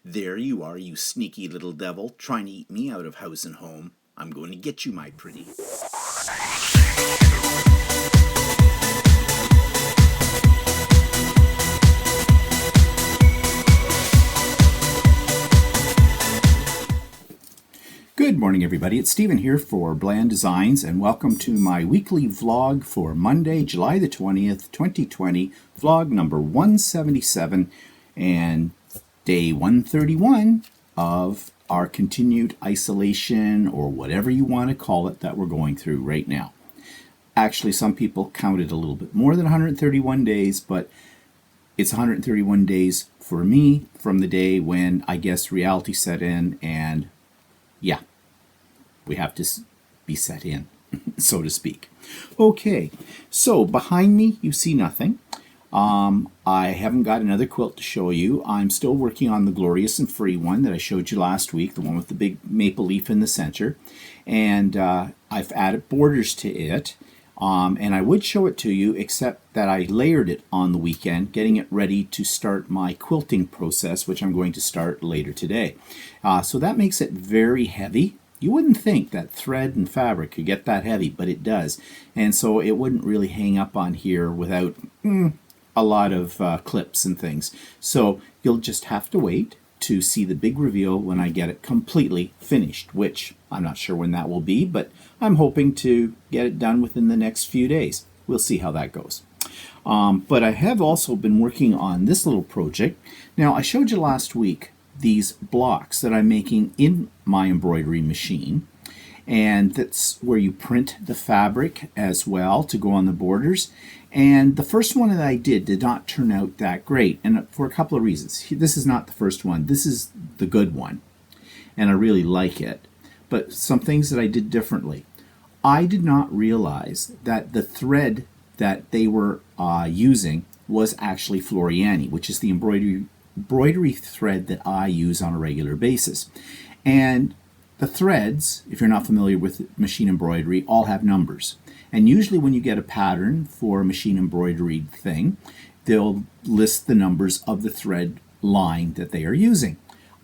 There you are, you sneaky little devil, trying to eat me out of house and home. I'm going to get you, my pretty. Good morning, everybody. It's Stephen here for Bland Designs, and welcome to my weekly vlog for Monday, July the 20th, 2020, vlog number 177 and day 131 of our continued isolation, or whatever you want to call it, that we're going through right now. Actually, some people counted a little bit more than 131 days, but it's 131 days for me from the day when I guess reality set in, and yeah, we have to be set in, so to speak. Okay, so behind me you see nothing. I haven't got another quilt to show you. I'm still working on the Glorious and Free one that I showed you last week, the one with the big maple leaf in the center. And I've added borders to it. And I would show it to you, except that I layered it on the weekend, getting it ready to start my quilting process, which I'm going to start later today. So that makes it very heavy. You wouldn't think that thread and fabric could get that heavy, but it does. And so it wouldn't really hang up on here without a lot of clips and things. So you'll just have to wait to see the big reveal when I get it completely finished, which I'm not sure when that will be, but I'm hoping to get it done within the next few days. We'll see how that goes. But I have also been working on this little project. Now, I showed you last week these blocks that I'm making in my embroidery machine, and that's where you print the fabric as well to go on the borders. And the first one that I did not turn out that great, and for a couple of reasons. This is not the first one. This is the good one, and I really like it. But some things that I did differently. I did not realize that the thread that they were using was actually Floriani, which is the embroidery thread that I use on a regular basis. And the threads, if you're not familiar with machine embroidery, all have numbers. And usually when you get a pattern for a machine embroidery thing, they'll list the numbers of the thread line that they are using.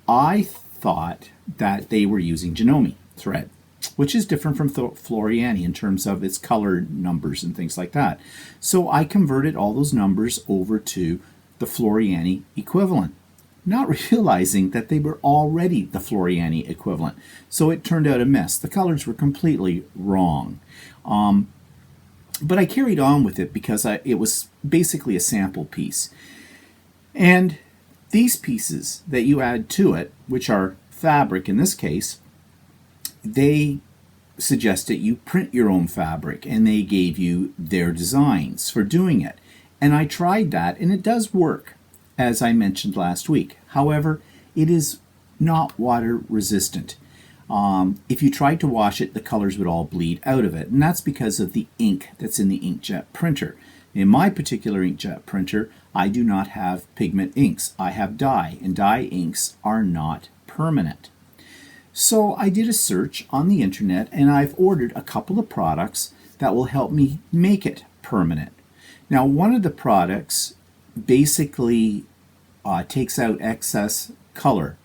I thought that they were using Janome thread, which is different from Floriani in terms of its color numbers and things like that. So I converted all those numbers over to the Floriani equivalent, not realizing that they were already the Floriani equivalent. So it turned out a mess. The colors were completely wrong. But I carried on with it because it was basically a sample piece. And these pieces that you add to it, which are fabric in this case, they suggested you print your own fabric, and they gave you their designs for doing it. And I tried that, and it does work, as I mentioned last week. However, it is not water resistant. If you tried to wash it, the colors would all bleed out of it, and that's because of the ink that's in the inkjet printer. In my particular inkjet printer, I do not have pigment inks. I have dye, and dye inks are not permanent. So I did a search on the internet, and I've ordered a couple of products that will help me make it permanent. Now, one of the products basically takes out excess color,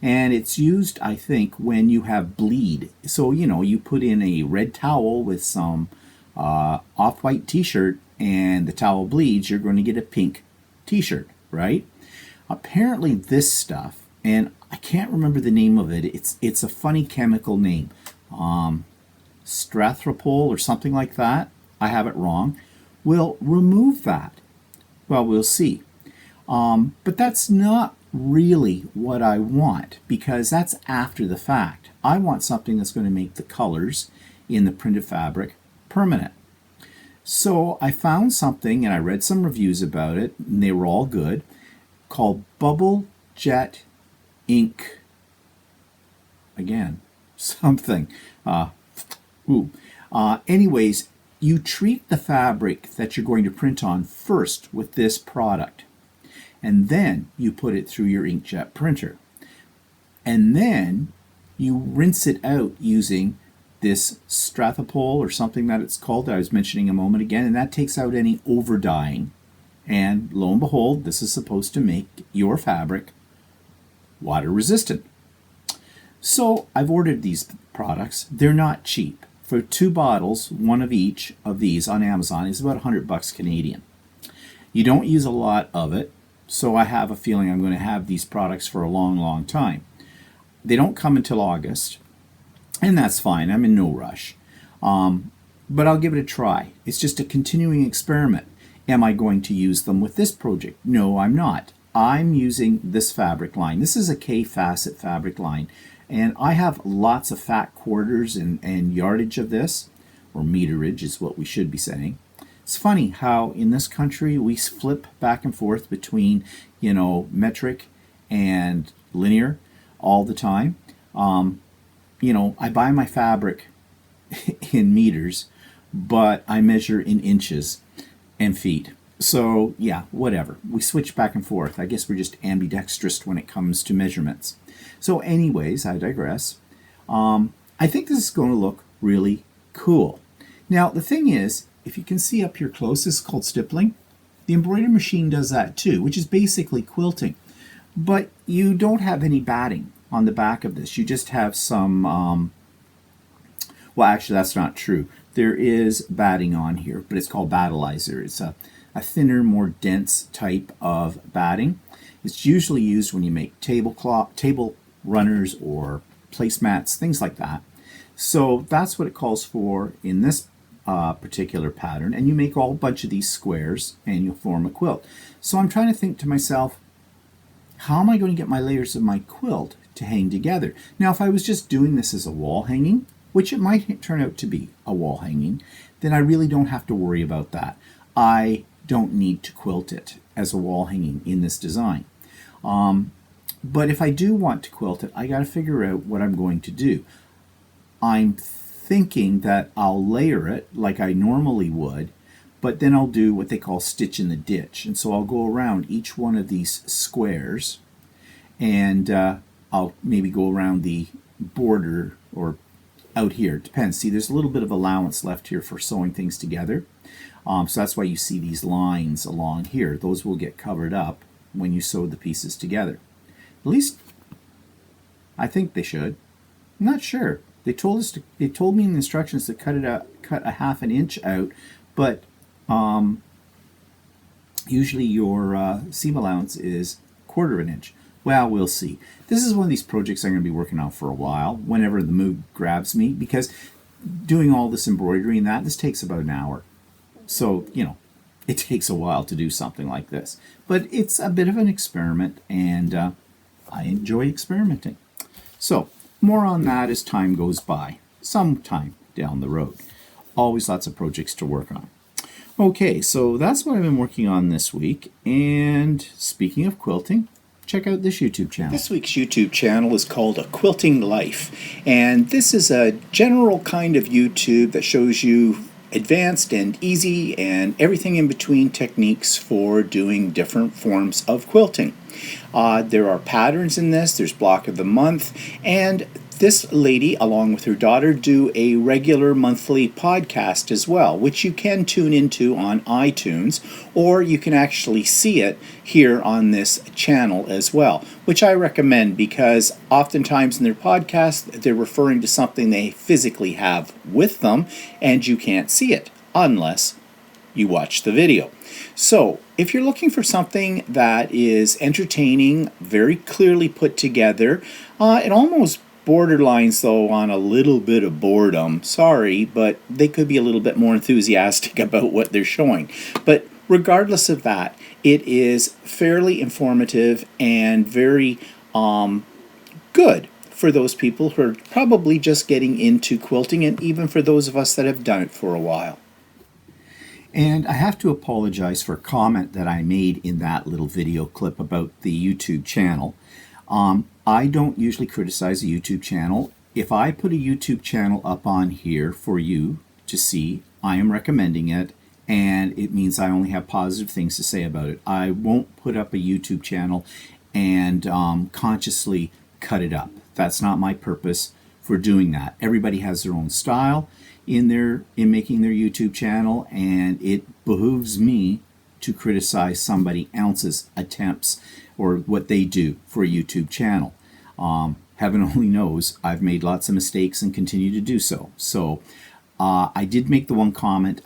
and it's used, I think, when you have bleed. So, you put in a red towel with some off-white t-shirt, and the towel bleeds, you're going to get a pink t-shirt, right? Apparently this stuff, and I can't remember the name of it, it's a funny chemical name, Strathropol or something like that, I have it wrong, will remove that. Well, we'll see. But that's not really what I want, because that's after the fact. I want something that's going to make the colors in the printed fabric permanent. So I found something, and I read some reviews about it, and they were all good, called Bubble Jet Ink. Again, something. Anyways, you treat the fabric that you're going to print on first with this product, and then you put it through your inkjet printer, and then you rinse it out using this Strathropol or something that it's called that I was mentioning a moment again, and that takes out any over dyeing, and lo and behold, this is supposed to make your fabric water resistant. So I've ordered these products. They're not cheap. For 2 bottles, one of each of these on Amazon is about $100 Canadian. You don't use a lot of it, so I have a feeling I'm going to have these products for a long, long time. They don't come until August, and that's fine. I'm in no rush. But I'll give it a try. It's just a continuing experiment. Am I going to use them with this project? No, I'm not. I'm using this fabric line. This is a K-facet fabric line. And I have lots of fat quarters and yardage of this, or meterage is what we should be saying. It's funny how in this country we flip back and forth between, metric and linear all the time. I buy my fabric in meters, but I measure in inches and feet. So yeah, whatever. We switch back and forth. I guess we're just ambidextrous when it comes to measurements. So anyways, I digress. I think this is going to look really cool. Now, the thing is, if you can see up here close, this is called stippling. The embroidery machine does that too, which is basically quilting. But you don't have any batting on the back of this. You just have some, well, actually, that's not true. There is batting on here, but it's called battleizer. It's a thinner, more dense type of batting. It's usually used when you make table runners or placemats, things like that. So that's what it calls for in this particular pattern. And you make a whole bunch of these squares and you'll form a quilt. So I'm trying to think to myself, how am I going to get my layers of my quilt to hang together? Now, if I was just doing this as a wall hanging, which it might turn out to be a wall hanging, then I really don't have to worry about that. I don't need to quilt it as a wall hanging in this design. But if I do want to quilt it, I got to figure out what I'm going to do. I'm thinking that I'll layer it like I normally would, but then I'll do what they call stitch in the ditch. And so I'll go around each one of these squares, and I'll maybe go around the border or out here. It depends. See, there's a little bit of allowance left here for sewing things together. So that's why you see these lines along here. Those will get covered up when you sew the pieces together. At least I think they should. I'm not sure. They told me in the instructions to cut a half an inch out, but usually your seam allowance is 1/4 inch. Well, we'll see. This is one of these projects I'm going to be working on for a while, whenever the mood grabs me, because doing all this embroidery and this takes about an hour. So, it takes a while to do something like this. But it's a bit of an experiment, and I enjoy experimenting. So, more on that as time goes by, sometime down the road. Always lots of projects to work on. Okay, so that's what I've been working on this week. And speaking of quilting, check out this YouTube channel. This week's YouTube channel is called A Quilting Life. And this is a general kind of YouTube that shows you advanced and easy and everything in between techniques for doing different forms of quilting. There are patterns in this, there's block of the month, and this lady, along with her daughter, do a regular monthly podcast as well, which you can tune into on iTunes, or you can actually see it here on this channel as well, which I recommend because oftentimes in their podcast, they're referring to something they physically have with them, and you can't see it unless you watch the video. So, if you're looking for something that is entertaining, very clearly put together, it almost borderlines though on a little bit of boredom. Sorry, but they could be a little bit more enthusiastic about what they're showing. But regardless of that, it is fairly informative and very good for those people who are probably just getting into quilting, and even for those of us that have done it for a while. And I have to apologize for a comment that I made in that little video clip about the YouTube channel. I don't usually criticize a YouTube channel. If I put a YouTube channel up on here for you to see, I am recommending it, and it means I only have positive things to say about it. I won't put up a YouTube channel and consciously cut it up. That's not my purpose for doing that. Everybody has their own style in making their YouTube channel, and it behooves me to criticize somebody else's attempts or what they do for a YouTube channel. Heaven only knows I've made lots of mistakes and continue to do so. So I did make the one comment,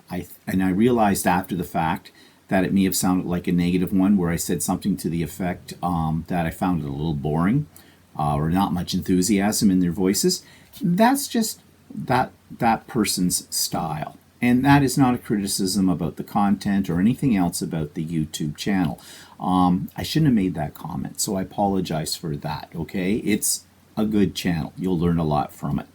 and I realized after the fact that it may have sounded like a negative one, where I said something to the effect that I found it a little boring or not much enthusiasm in their voices. That's just that person's style. And that is not a criticism about the content or anything else about the YouTube channel. I shouldn't have made that comment, so I apologize for that, okay? It's a good channel. You'll learn a lot from it.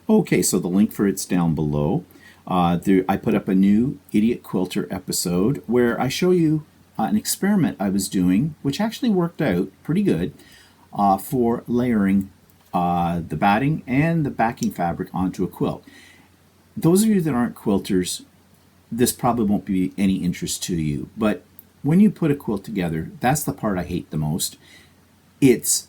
Okay, so the link for it's down below. I put up a new Idiot Quilter episode where I show you an experiment I was doing, which actually worked out pretty good, for layering the batting and the backing fabric onto a quilt. Those of you that aren't quilters, this probably won't be any interest to you, but when you put a quilt together, that's the part I hate the most. It's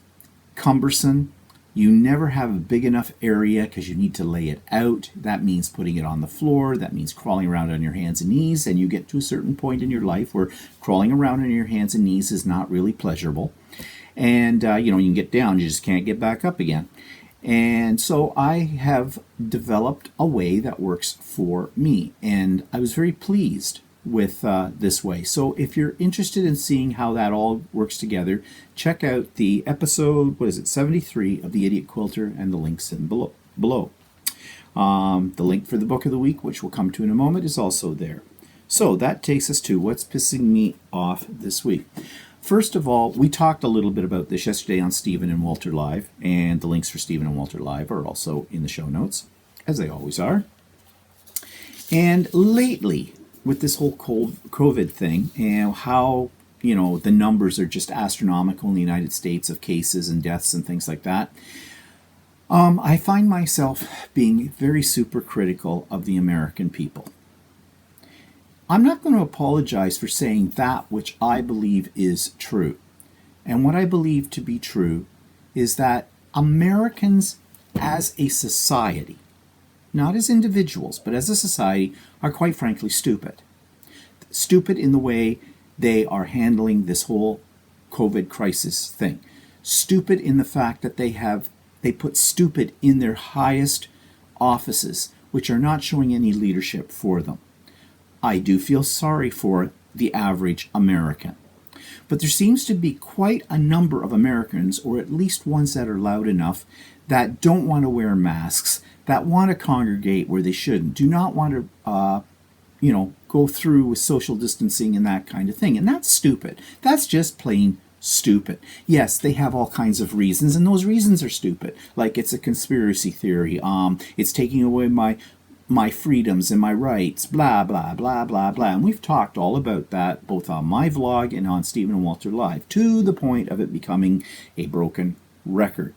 cumbersome. You never have a big enough area because you need to lay it out. That means putting it on the floor. That means crawling around on your hands and knees, and you get to a certain point in your life where crawling around on your hands and knees is not really pleasurable. And you can get down, you just can't get back up again. And so I have developed a way that works for me, and I was very pleased with this way. So if you're interested in seeing how that all works together, check out the episode, 73 of the Idiot Quilter, and the links in below. The link for the book of the week, which we'll come to in a moment, is also there. So that takes us to what's pissing me off this week. First of all, we talked a little bit about this yesterday on Stephen and Walter Live, and the links for Stephen and Walter Live are also in the show notes, as they always are. And lately, with this whole COVID thing, and how, the numbers are just astronomical in the United States of cases and deaths and things like that, I find myself being very super critical of the American people. I'm not going to apologize for saying that which I believe is true. And what I believe to be true is that Americans as a society, not as individuals, but as a society, are quite frankly stupid. Stupid in the way they are handling this whole COVID crisis thing. Stupid in the fact that they put stupid in their highest offices, which are not showing any leadership for them. I do feel sorry for the average American. But there seems to be quite a number of Americans, or at least ones that are loud enough, that don't want to wear masks, that want to congregate where they shouldn't, do not want to, go through with social distancing and that kind of thing. And that's stupid. That's just plain stupid. Yes, they have all kinds of reasons, and those reasons are stupid. Like it's a conspiracy theory. It's taking away my freedoms and my rights, blah, blah, blah, blah, blah. And we've talked all about that, both on my vlog and on Stephen and Walter Live, to the point of it becoming a broken record.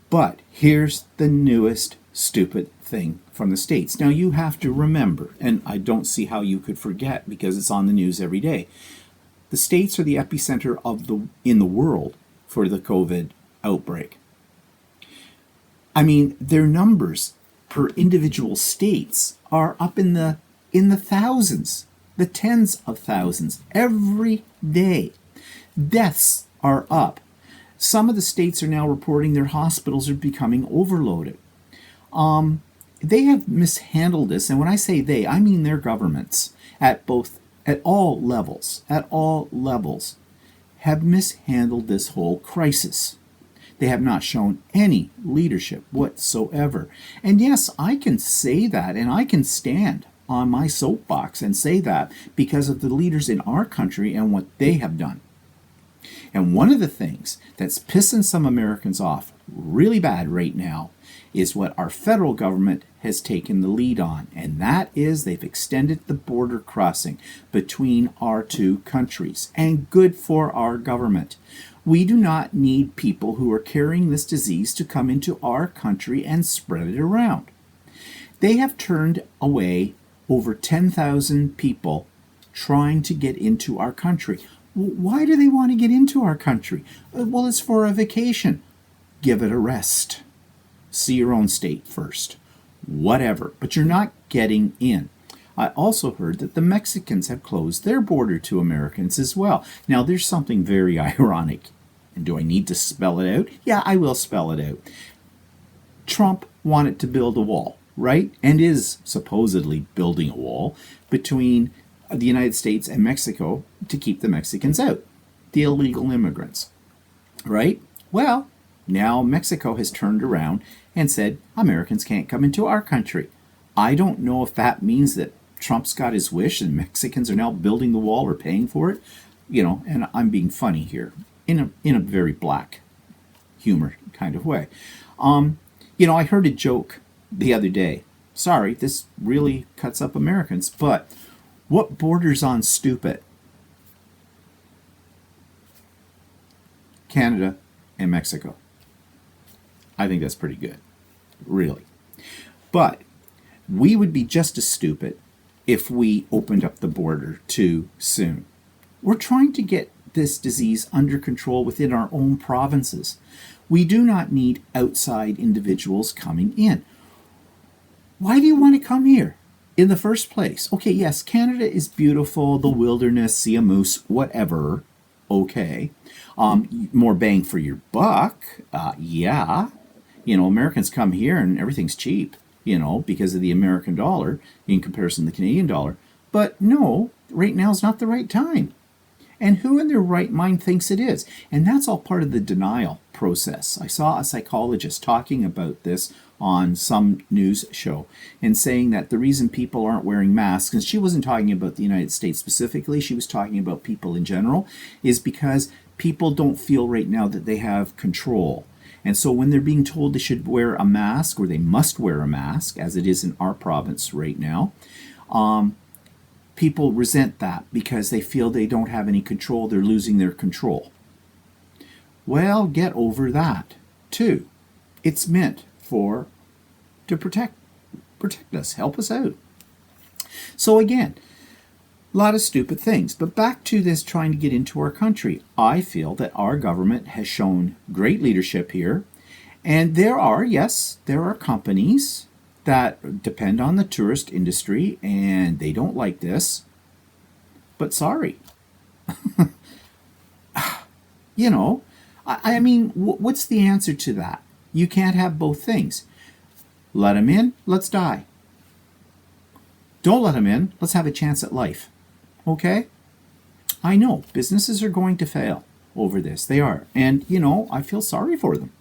But here's the newest stupid thing from the States. Now you have to remember, and I don't see how you could forget because it's on the news every day, the States are the epicenter in the world for the COVID outbreak. I mean, their numbers per individual states are up in the thousands, the tens of thousands every day. Deaths are up. Some of the states are now reporting their hospitals are becoming overloaded. They have mishandled this, and when I say they, I mean their governments at all levels, have mishandled this whole crisis. They have not shown any leadership whatsoever. And yes, I can say that, and I can stand on my soapbox and say that because of the leaders in our country and what they have done. And one of the things that's pissing some Americans off really bad right now is what our federal government has taken the lead on, and that is they've extended the border crossing between our two countries. And good for our government. We do not need people who are carrying this disease to come into our country and spread it around. They have turned away over 10,000 people trying to get into our country. Why do they want to get into our country? Well, it's for a vacation. Give it a rest. See your own state first. Whatever. But you're not getting in. I also heard that the Mexicans have closed their border to Americans as well. Now, there's something very ironic. And do I need to spell it out? Yeah, I will spell it out. Trump wanted to build a wall, right? And is supposedly building a wall between the United States and Mexico to keep the Mexicans out, the illegal immigrants, right? Well, now Mexico has turned around and said Americans can't come into our country. I don't know if that means that Trump's got his wish and Mexicans are now building the wall or paying for it, and I'm being funny here in a very black humor kind of way. I heard a joke the other day. Sorry, this really cuts up Americans, but what borders on stupid? Canada and Mexico. I think that's pretty good, really. But we would be just as stupid if we opened up the border too soon. We're trying to get this disease under control within our own provinces. We do not need outside individuals coming in. Why do you want to come here in the first place? Okay, yes, Canada is beautiful, the wilderness, see a moose, whatever. Okay. More bang for your buck. Yeah. Americans come here and everything's cheap, because of the American dollar in comparison to the Canadian dollar. But no, right now is not the right time. And who in their right mind thinks it is? And that's all part of the denial process. I saw a psychologist talking about this on some news show and saying that the reason people aren't wearing masks, and she wasn't talking about the United States specifically, she was talking about people in general, is because people don't feel right now that they have control. And so when they're being told they should wear a mask or they must wear a mask, as it is in our province right now, people resent that because they feel they don't have any control, they're losing their control. Well, get over that, too. It's meant to protect us, help us out. So again, a lot of stupid things. But back to this trying to get into our country. I feel that our government has shown great leadership here. And there are companies that depend on the tourist industry and they don't like this. But sorry. I mean, what's the answer to that? You can't have both things. Let them in, let's die. Don't let them in, let's have a chance at life. Okay? I know businesses are going to fail over this. They are. And, I feel sorry for them.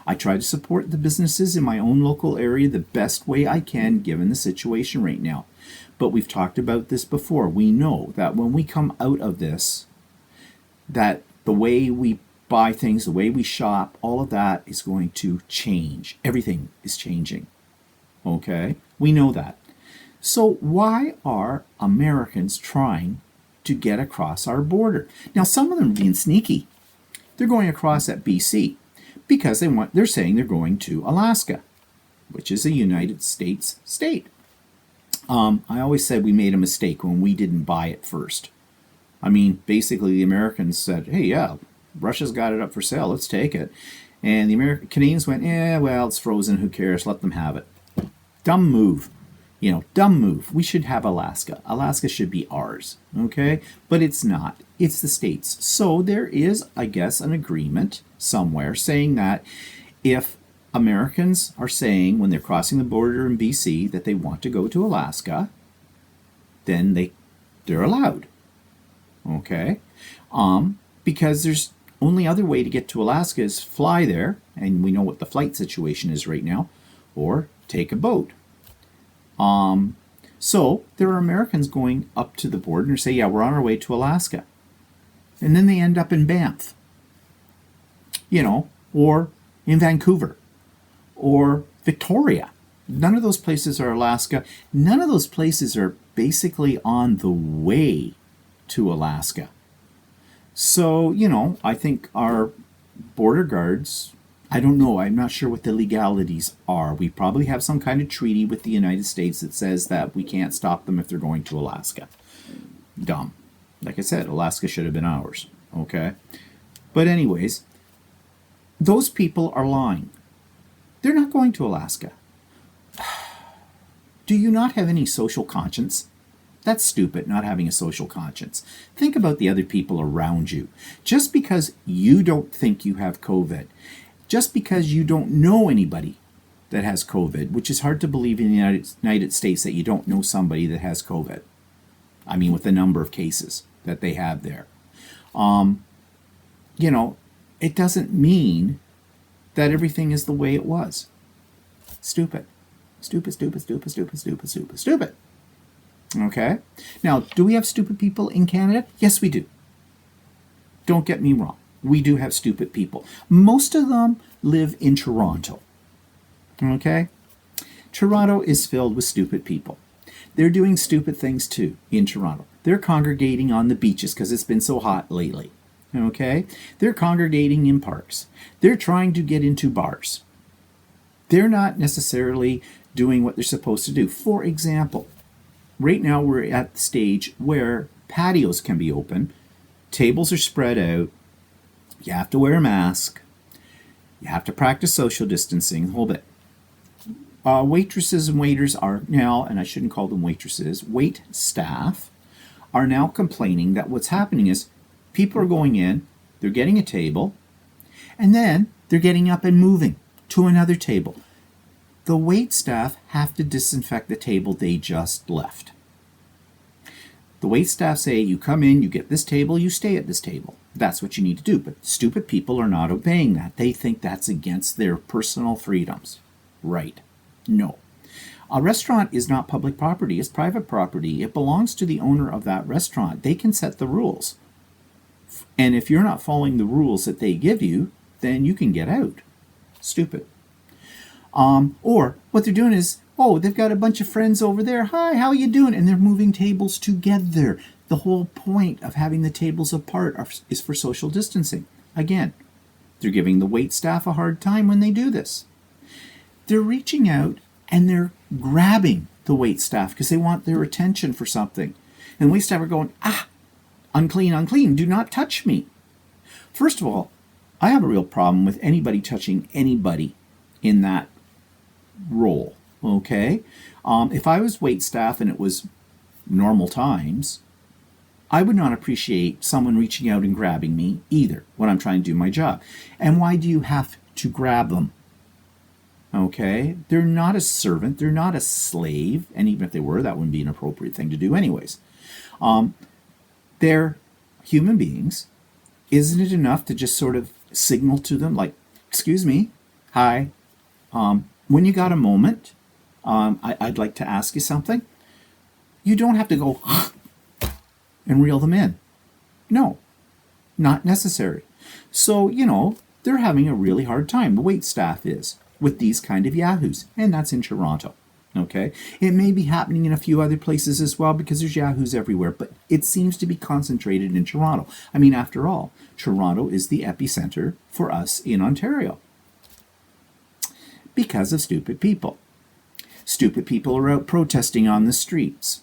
I try to support the businesses in my own local area the best way I can given the situation right now. But we've talked about this before. We know that when we come out of this, that the way we buy things, the way we shop, all of that is going to change. Everything is changing. Okay? We know that. So why are Americans trying to get across our border? Now, some of them are being sneaky. They're going across at BC because they're saying they're going to Alaska, which is a United States state. I always said we made a mistake when we didn't buy it first. I mean, basically the Americans said, hey, yeah, Russia's got it up for sale, let's take it. And the Canadians went, well, it's frozen, who cares, let them have it. Dumb move. Dumb move. We should have Alaska. Alaska should be ours, okay? But it's not. It's the states. So there is, I guess, an agreement somewhere saying that if Americans are saying when they're crossing the border in BC that they want to go to Alaska, then they're allowed, okay? Because there's only other way to get to Alaska is fly there, and we know what the flight situation is right now, or take a boat. So there are Americans going up to the border and say, yeah, we're on our way to Alaska. And then they end up in Banff, or in Vancouver, or Victoria. None of those places are Alaska. None of those places are basically on the way to Alaska. So, I think our border guards, I don't know, I'm not sure what the legalities are. We probably have some kind of treaty with the United States that says that we can't stop them if they're going to Alaska. Dumb. Like I said, Alaska should have been ours, okay? But anyways, those people are lying. They're not going to Alaska. Do you not have any social conscience? That's stupid, not having a social conscience. Think about the other people around you. Just because you don't think you have COVID, just because you don't know anybody that has COVID, which is hard to believe in the United States that you don't know somebody that has COVID. I mean, with the number of cases that they have there. It doesn't mean that everything is the way it was. Stupid. Stupid, stupid, stupid, stupid, stupid, stupid, stupid. Okay? Now, do we have stupid people in Canada? Yes, we do. Don't get me wrong. We do have stupid people. Most of them live in Toronto. Okay? Toronto is filled with stupid people. They're doing stupid things too in Toronto. They're congregating on the beaches because it's been so hot lately. Okay? They're congregating in parks. They're trying to get into bars. They're not necessarily doing what they're supposed to do. For example, right now we're at the stage where patios can be open, tables are spread out, you have to wear a mask, you have to practice social distancing, the whole bit. Waitresses and waiters are now, and I shouldn't call them waitresses, wait staff, are now complaining that what's happening is people are going in, they're getting a table, and then they're getting up and moving to another table. The wait staff have to disinfect the table they just left. The wait staff say, you come in, you get this table, you stay at this table. That's what you need to do. But stupid people are not obeying that. They think that's against their personal freedoms. Right. No. A restaurant is not public property. It's private property. It belongs to the owner of that restaurant. They can set the rules. And if you're not following the rules that they give you, then you can get out. Stupid. Or what they're doing is, they've got a bunch of friends over there. Hi, how you doing? And they're moving tables together. The whole point of having the tables apart is for social distancing. Again, they're giving the wait staff a hard time when they do this. They're reaching out and they're grabbing the wait staff because they want their attention for something. And the wait staff are going, unclean, unclean, do not touch me. First of all, I have a real problem with anybody touching anybody in that role, okay? If I was wait staff and it was normal times, I would not appreciate someone reaching out and grabbing me either when I'm trying to do my job. And why do you have to grab them? Okay? They're not a servant. They're not a slave. And even if they were, that wouldn't be an appropriate thing to do anyways. They're human beings. Isn't it enough to just sort of signal to them, like, excuse me, hi, when you got a moment, I'd like to ask you something. You don't have to go and reel them in. No, not necessary. So, they're having a really hard time, the wait staff is, with these kind of yahoos. And that's in Toronto. Okay? It may be happening in a few other places as well because there's yahoos everywhere, but it seems to be concentrated in Toronto. I mean, after all, Toronto is the epicenter for us in Ontario. Because of stupid people. Stupid people are out protesting on the streets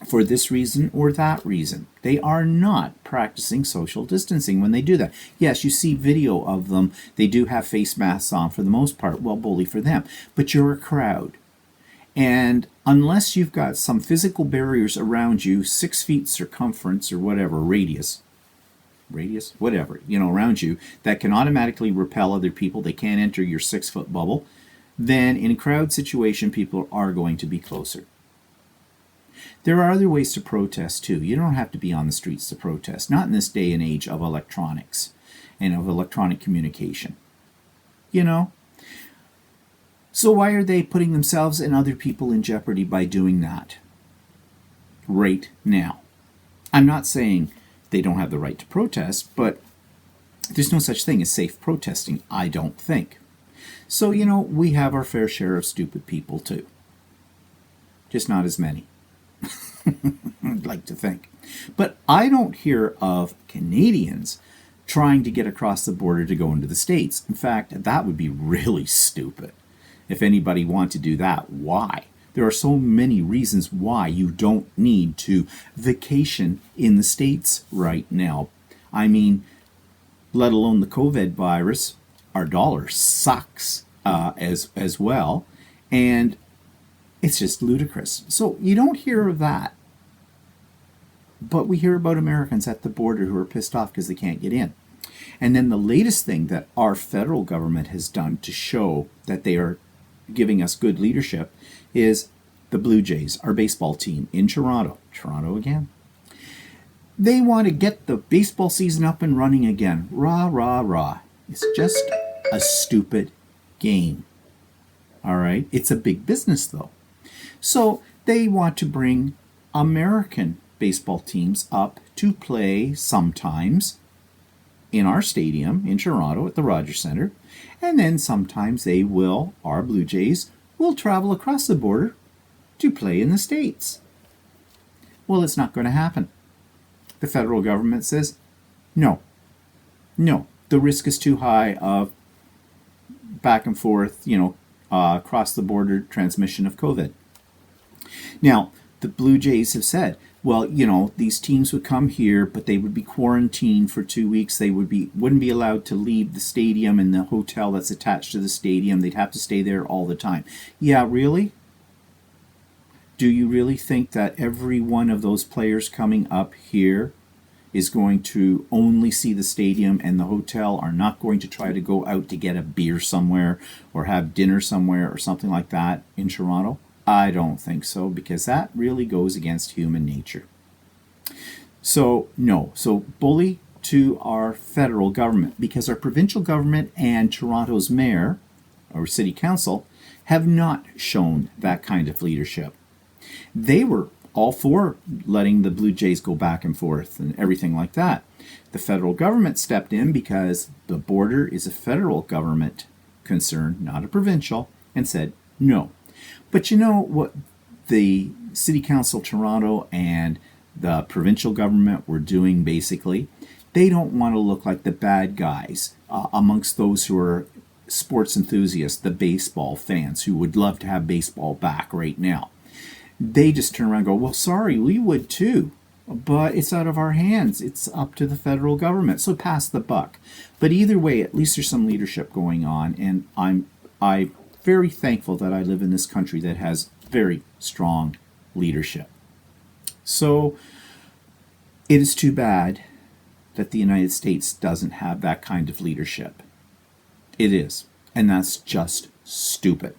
for this reason or that reason. They are not practicing social distancing when they do that. Yes, you see video of them. They do have face masks on for the most part. Well, bully for them. But you're a crowd. And unless you've got some physical barriers around you, 6 feet circumference or whatever, radius, whatever, around you, that can automatically repel other people, they can't enter your 6-foot bubble, then in a crowd situation, people are going to be closer. There are other ways to protest too. You don't have to be on the streets to protest, not in this day and age of electronics and of electronic communication. So why are they putting themselves and other people in jeopardy by doing that right now? I'm not saying they don't have the right to protest, but there's no such thing as safe protesting, I don't think. So, we have our fair share of stupid people too. Just not as many. I'd like to think. But I don't hear of Canadians trying to get across the border to go into the States. In fact, that would be really stupid. If anybody want to do that, why? There are so many reasons why you don't need to vacation in the States right now. I mean, let alone the COVID virus, our dollar sucks as well. And it's just ludicrous. So you don't hear of that But we hear about Americans at the border who are pissed off because they can't get in. And then the latest thing that our federal government has done to show that they are giving us good leadership is the Blue Jays, our baseball team in Toronto. Toronto again. They want to get the baseball season up and running again. Rah, rah, rah. It's just a stupid game. All right? It's a big business, though. So they want to bring American baseball teams up to play sometimes in our stadium in Toronto at the Rogers Centre. And then sometimes they will, our Blue Jays, will travel across the border to play in the States. Well, it's not going to happen. The federal government says, no, the risk is too high of back and forth, across the border transmission of COVID. Now, the Blue Jays have said, well, these teams would come here, but they would be quarantined for 2 weeks. They wouldn't be allowed to leave the stadium and the hotel that's attached to the stadium. They'd have to stay there all the time. Yeah, really? Do you really think that every one of those players coming up here is going to only see the stadium and the hotel, are not going to try to go out to get a beer somewhere or have dinner somewhere or something like that in Toronto? I don't think so, because that really goes against human nature. So, no. So, bully to our federal government, because our provincial government and Toronto's mayor, or city council, have not shown that kind of leadership. They were all for letting the Blue Jays go back and forth and everything like that. The federal government stepped in because the border is a federal government concern, not a provincial, and said no. But you know what the City Council Toronto and the provincial government were doing basically? They don't want to look like the bad guys amongst those who are sports enthusiasts, the baseball fans who would love to have baseball back right now. They just turn around and go, well, sorry, we would too, but it's out of our hands. It's up to the federal government. So pass the buck. But either way, at least there's some leadership going on, and I'm very thankful that I live in this country that has very strong leadership. So it is too bad that the United States doesn't have that kind of leadership. It is. And that's just stupid.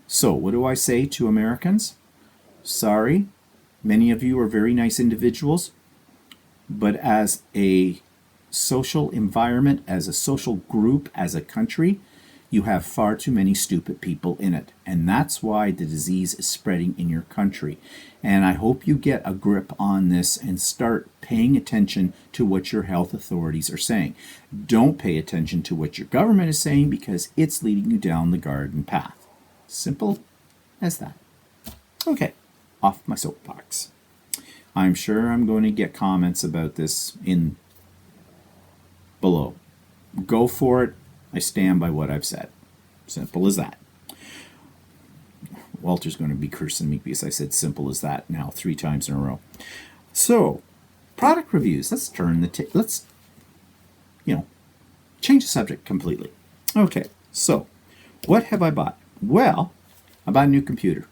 So what do I say to Americans? Sorry, many of you are very nice individuals, but as a social environment, as a social group, as a country, you have far too many stupid people in it. And that's why the disease is spreading in your country. And I hope you get a grip on this and start paying attention to what your health authorities are saying. Don't pay attention to what your government is saying, because it's leading you down the garden path. Simple as that. Okay, off my soapbox. I'm sure I'm going to get comments about this in below. Go for it. I stand by what I've said. Simple as that. Walter's going to be cursing me because I said simple as that now 3 times in a row. So, product reviews. Let's change the subject completely. Okay, so what have I bought? Well, I bought a new computer.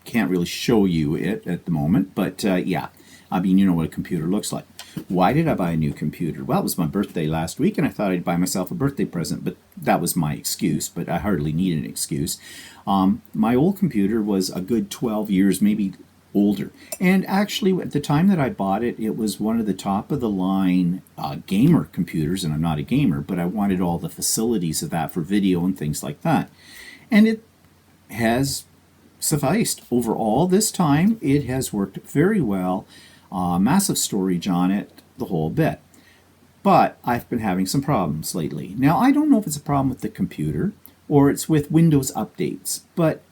Can't really show you it at the moment, but yeah. I mean, you know what a computer looks like. Why did I buy a new computer? Well, it was my birthday last week, and I thought I'd buy myself a birthday present, but that was my excuse, but I hardly need an excuse. My old computer was a good 12 years, maybe older. And actually, at the time that I bought it, it was one of the top-of-the-line gamer computers, and I'm not a gamer, but I wanted all the facilities of that for video and things like that. And it has sufficed. Over all this time, it has worked very well. Massive storage on it, the whole bit. But I've been having some problems lately. Now, I don't know if it's a problem with the computer or it's with Windows updates, but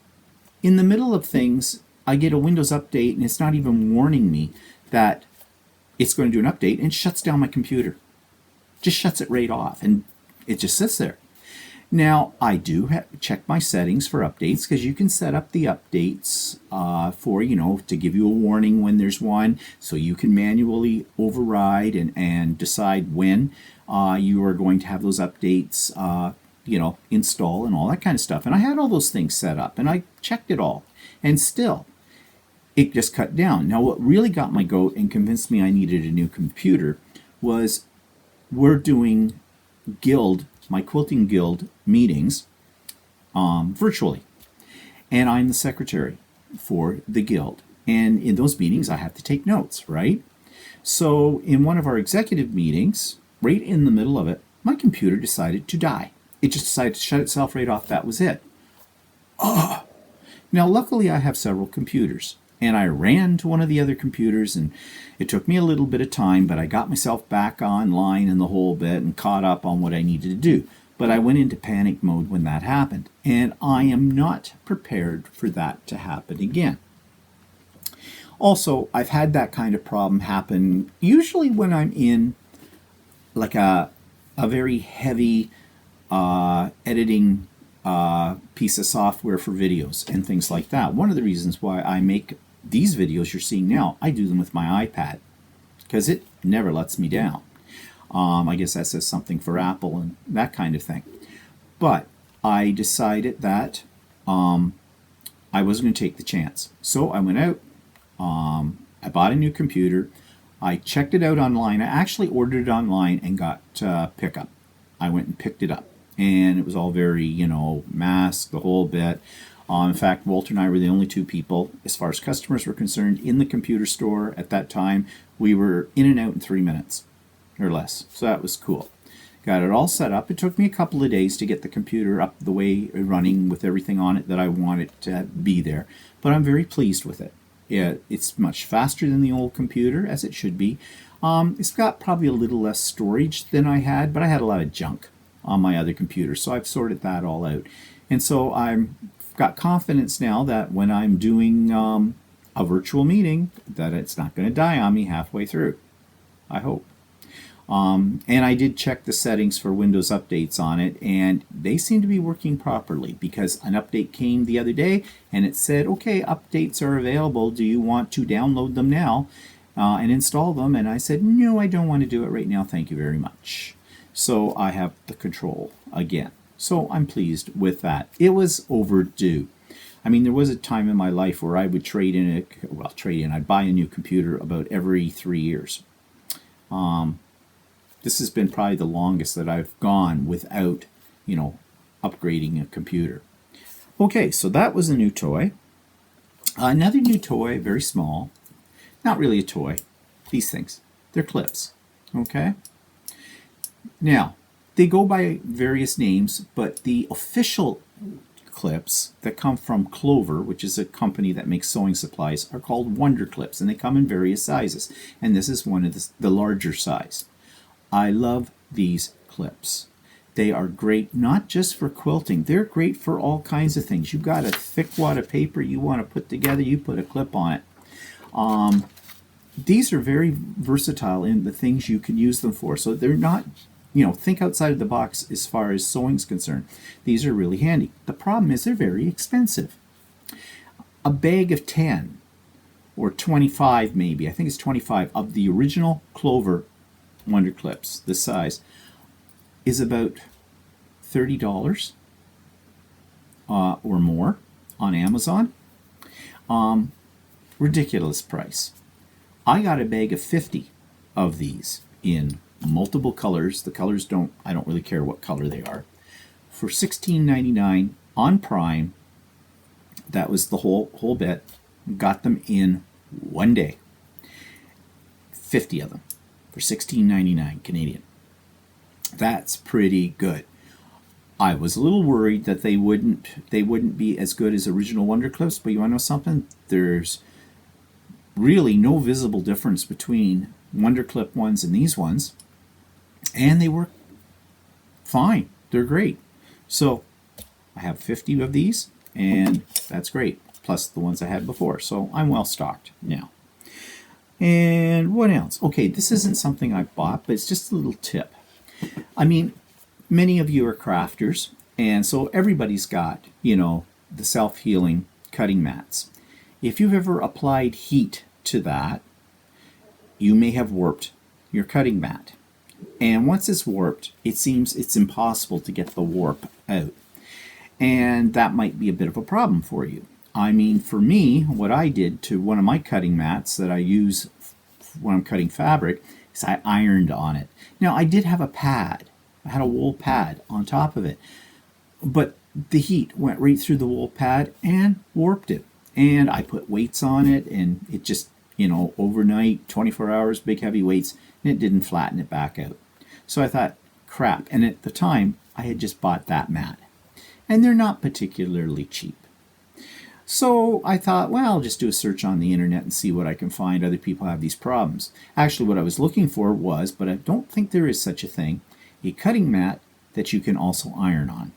in the middle of things, I get a Windows update and it's not even warning me that it's going to do an update, and it shuts down my computer. Just shuts it right off, and it just sits there. Now, I do check my settings for updates, because you can set up the updates for, to give you a warning when there's one, so you can manually override and decide when you are going to have those updates, install and all that kind of stuff. And I had all those things set up, and I checked it all. And still, it just cut down. Now, what really got my goat and convinced me I needed a new computer was we're doing my quilting guild meetings virtually. And I'm the secretary for the guild. And in those meetings, I have to take notes, right? So in one of our executive meetings, right in the middle of it, my computer decided to die. It just decided to shut itself right off. That was it. Now, luckily, I have several computers. And I ran to one of the other computers, and it took me a little bit of time, but I got myself back online and the whole bit and caught up on what I needed to do. But I went into panic mode when that happened, and I am not prepared for that to happen again. Also, I've had that kind of problem happen usually when I'm in like a very heavy editing piece of software for videos and things like that. One of the reasons why I make these videos you're seeing now, I do them with my iPad because it never lets me down. I guess that says something for Apple and that kind of thing. But I decided that I wasn't going to take the chance. So I went out, I bought a new computer, I checked it out online. I actually ordered it online and got pickup. I went and picked it up. And it was all very, masked, the whole bit. In fact, Walter and I were the only two people, as far as customers were concerned, in the computer store at that time. We were in and out in 3 minutes or less. So that was cool. Got it all set up. It took me a couple of days to get the computer up the way running with everything on it that I wanted to be there. But I'm very pleased with it. It's much faster than the old computer, as it should be. It's got probably a little less storage than I had, but I had a lot of junk on my other computer, so I've sorted that all out. And so I've got confidence now that when I'm doing a virtual meeting, that it's not going to die on me halfway through. I hope. And I did check the settings for Windows updates on it, and they seem to be working properly because an update came the other day and it said, okay, updates are available. Do you want to download them now and install them? And I said, no, I don't want to do it right now. Thank you very much. So I have the control again. So I'm pleased with that. It was overdue. I mean, there was a time in my life where I would I'd buy a new computer about every 3 years. This has been probably the longest that I've gone without, upgrading a computer. Okay, so that was a new toy. Another new toy, very small. Not really a toy. These things. They're clips. Okay? Now, they go by various names, but the official clips that come from Clover, which is a company that makes sewing supplies, are called Wonder Clips, and they come in various sizes. And this is one of the larger size. I love these clips. They are great not just for quilting. They're great for all kinds of things. You've got a thick wad of paper you want to put together, you put a clip on it. These are very versatile in the things you can use them for. So they're not, think outside of the box as far as sewing's concerned. These are really handy. The problem is they're very expensive. A bag of 10 or 25 maybe, I think it's 25, of the original Clover Wonder Clips, this size, is about $30 or more on Amazon. Ridiculous price. I got a bag of 50 of these in multiple colors. The colors I don't really care what color they are. For $16.99 on Prime. That was the whole bit. Got them in one day. 50 of them for $16.99 Canadian. That's pretty good. I was a little worried that they wouldn't be as good as original Wonder Clips, but you want to know something? There's really no visible difference between Wonder Clip ones and these ones, and they work fine. They're great. So I have 50 of these, and that's great, plus the ones I had before. So I'm well stocked now. And what else? Okay, this isn't something I bought, but it's just a little tip. I mean, many of you are crafters, and so everybody's got, the self-healing cutting mats. If you've ever applied heat to that, you may have warped your cutting mat. And once it's warped, it seems it's impossible to get the warp out. And that might be a bit of a problem for you. I mean, for me, what I did to one of my cutting mats that I use when I'm cutting fabric is I ironed on it. Now, I did have a pad. I had a wool pad on top of it, but the heat went right through the wool pad and warped it. And I put weights on it, and it just, overnight, 24 hours, big heavy weights, and it didn't flatten it back out. So I thought, crap. And at the time, I had just bought that mat. And they're not particularly cheap. So I thought, well, I'll just do a search on the internet and see what I can find. Other people have these problems. Actually, what I was looking for was, but I don't think there is such a thing, a cutting mat that you can also iron on.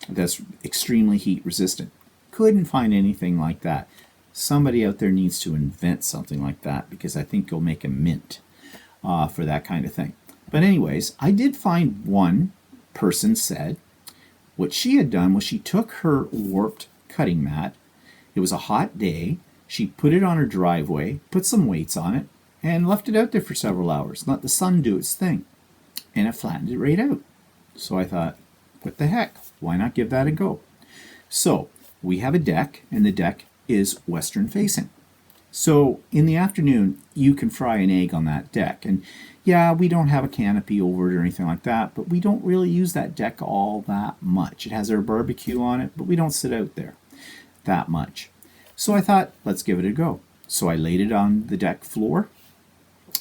That's extremely heat resistant. Couldn't find anything like that. Somebody out there needs to invent something like that, because I think you'll make a mint for that kind of thing. But anyways, I did find one person said what she had done was she took her warped cutting mat. It was a hot day. She put it on her driveway, put some weights on it, and left it out there for several hours. Let the sun do its thing. And it flattened it right out. So I thought, what the heck? Why not give that a go? So we have a deck, and the deck is western facing. So in the afternoon, you can fry an egg on that deck. And yeah, we don't have a canopy over it or anything like that, but we don't really use that deck all that much. It has our barbecue on it, but we don't sit out there that much. So I thought, let's give it a go. So I laid it on the deck floor.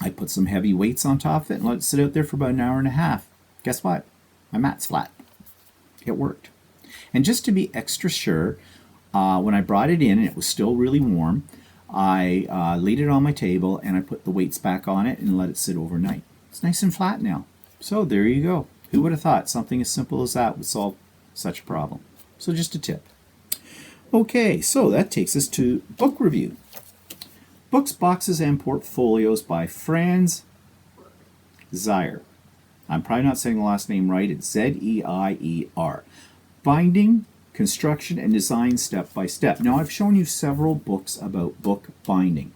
I put some heavy weights on top of it and let it sit out there for about an hour and a half. Guess what? My mat's flat. It worked. And just to be extra sure, when I brought it in and it was still really warm, I laid it on my table and I put the weights back on it and let it sit overnight. It's nice and flat now. So there you go. Who would have thought something as simple as that would solve such a problem? So just a tip. Okay, so that takes us to book review. Books, Boxes, and Portfolios by Franz Zeier. I'm probably not saying the last name right. It's Z-E-I-E-R. Binding, construction, and design step by step. Now, I've shown you several books about book binding.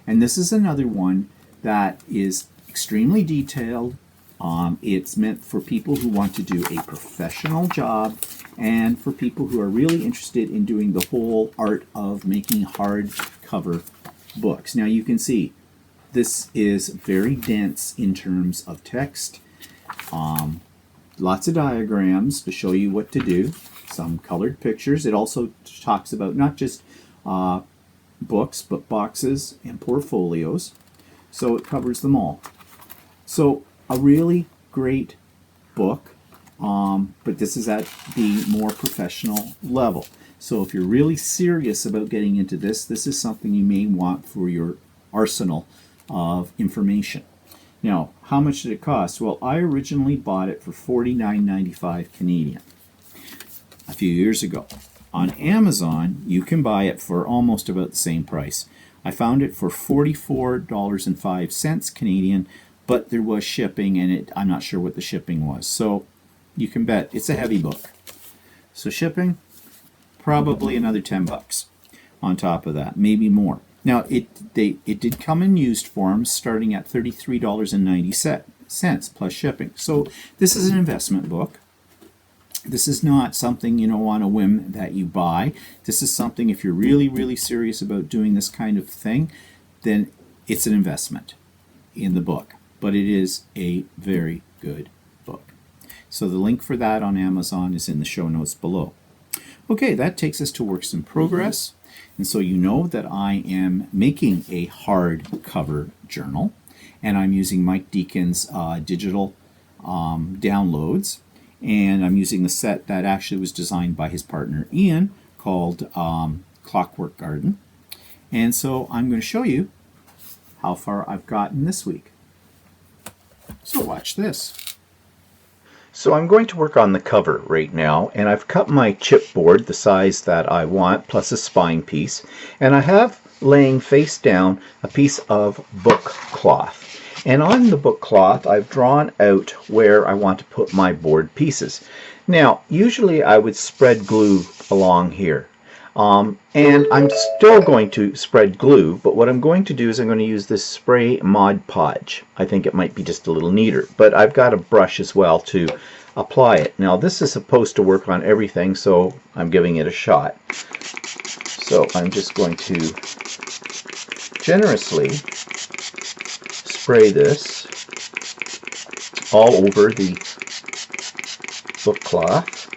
And this is another one that is extremely detailed. It's meant for people who want to do a professional job and for people who are really interested in doing the whole art of making hardcover books. Now, you can see this is very dense in terms of text. Lots of diagrams to show you what to do. Some colored pictures. It also talks about not just books, but boxes and portfolios. So it covers them all. So a really great book, but this is at the more professional level. So if you're really serious about getting into this, this is something you may want for your arsenal of information. Now, how much did it cost? Well, I originally bought it for $49.95 Canadian a few years ago. On Amazon, you can buy it for almost about the same price. I found it for $44.05 Canadian, but there was shipping, and I'm not sure what the shipping was. So you can bet it's a heavy book. So shipping, probably another $10 on top of that, maybe more. Now, it did come in used forms starting at $33.90 plus shipping. So this is an investment book. This is not something, on a whim that you buy. This is something, if you're really, really serious about doing this kind of thing, then it's an investment in the book. But it is a very good book. So the link for that on Amazon is in the show notes below. Okay, that takes us to works in progress. And so you know that I am making a hardcover journal, and I'm using Mike Deacon's digital downloads, and I'm using the set that actually was designed by his partner Ian called Clockwork Garden. And so I'm going to show you how far I've gotten this week. So watch this. So I'm going to work on the cover right now, and I've cut my chipboard the size that I want, plus a spine piece, and I have laying face down a piece of book cloth. And on the book cloth, I've drawn out where I want to put my board pieces. Now, usually I would spread glue along here. And I'm still going to spread glue, but what I'm going to do is I'm going to use this spray Mod Podge. I think it might be just a little neater, but I've got a brush as well to apply it. Now this is supposed to work on everything, so I'm giving it a shot. So I'm just going to generously spray this all over the book cloth.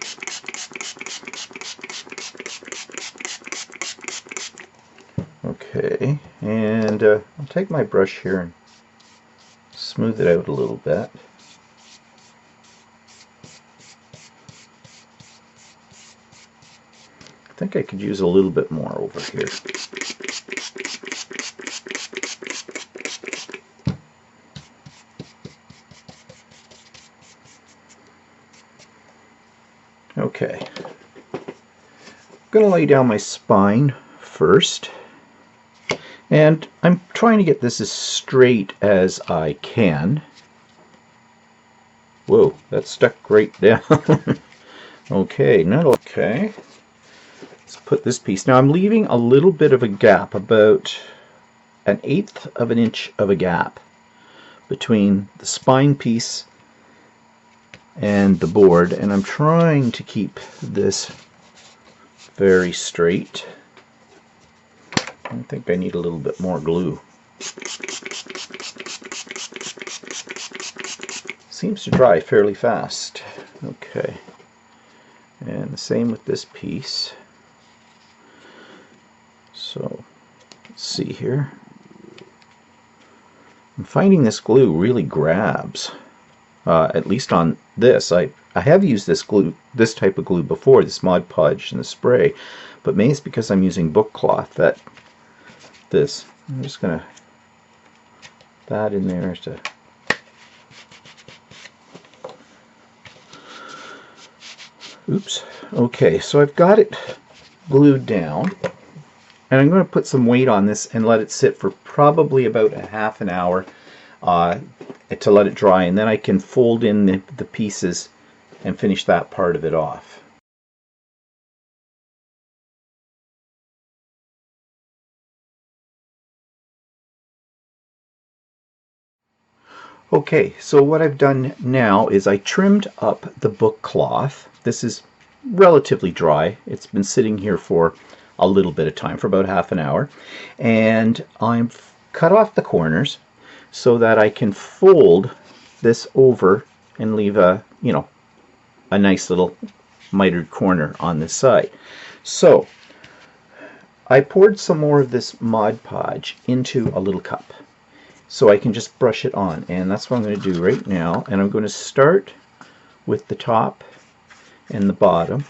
Okay, and I'll take my brush here and smooth it out a little bit. I think I could use a little bit more over here. Okay, I'm going to lay down my spine first, and I'm trying to get this as straight as I can. Whoa, that stuck right down. Okay, okay. Let's put this piece. Now I'm leaving a little bit of a gap, about 1/8 of an inch of a gap between the spine piece and the board, and I'm trying to keep this very straight. I think I need a little bit more glue. Seems to dry fairly fast. Okay, and the same with this piece. So let's see here. I'm finding this glue really grabs. At least on this, I have used this type of glue before, this Mod Podge and the spray, but maybe it's because I'm using book cloth that this. I'm just gonna that in there to. Oops. Okay, so I've got it glued down, and I'm going to put some weight on this and let it sit for probably about a half an hour to let it dry, and then I can fold in the pieces and finish that part of it off. Okay, so what I've done now is I trimmed up the book cloth. This is relatively dry. It's been sitting here for a little bit of time, for about half an hour, and I've cut off the corners so that I can fold this over and leave a nice little mitered corner on this side. So I poured some more of this Mod Podge into a little cup so I can just brush it on, and that's what I'm going to do right now. And I'm going to start with the top and the bottom.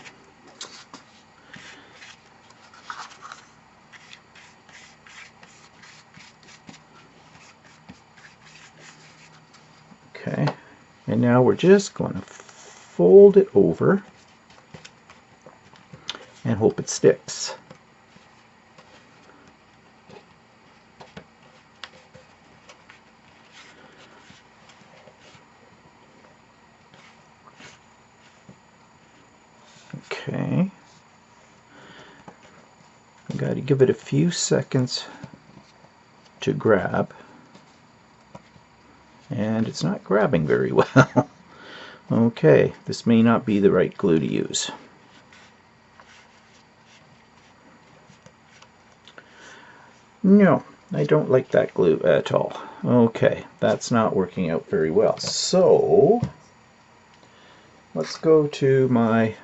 Okay, and now we're just going to fold it over and hope it sticks. Okay, I've got to give it a few seconds to grab, and it's not grabbing very well. Okay, this may not be the right glue to use. No, I don't like that glue at all. Okay, that's not working out very well. So let's go to my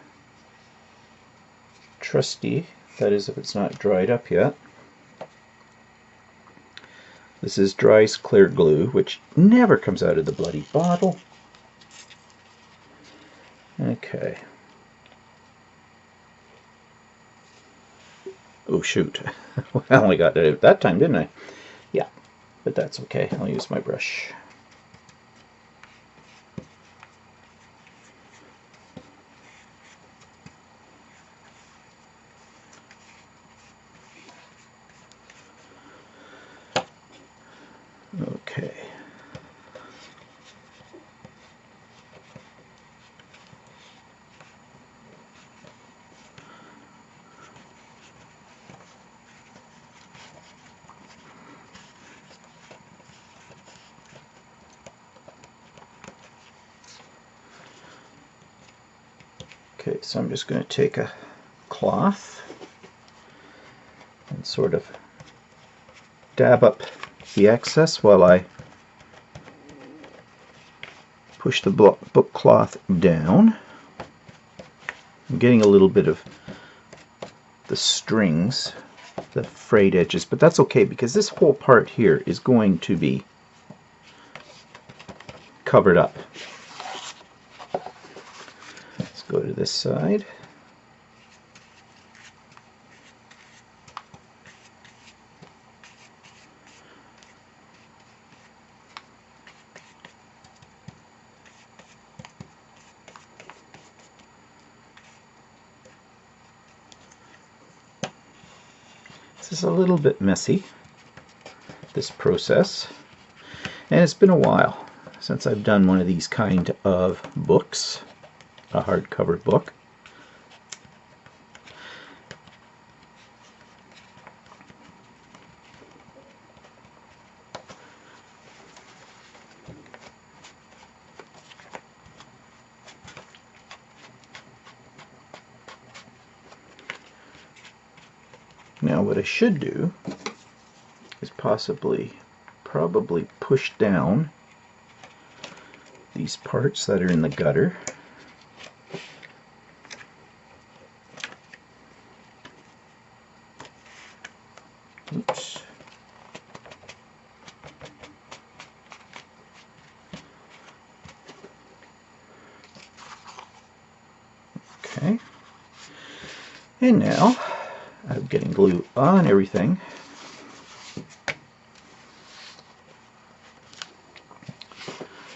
trusty, that is if it's not dried up yet. This is Dry's Clear Glue, which never comes out of the bloody bottle. Okay. Oh shoot, I only got it out that time, didn't I? Yeah, but that's okay, I'll use my brush. Okay. Okay, so I'm just going to take a cloth and sort of dab up the excess while I push the book cloth down. I'm getting a little bit of the strings, the frayed edges, but that's okay because this whole part here is going to be covered up. Let's go to this side. This is a little bit messy, this process, and it's been a while since I've done one of these kind of books, a hardcover book. Now what I should do is probably push down these parts that are in the gutter. Oops. Okay. And now I'm getting glue on everything.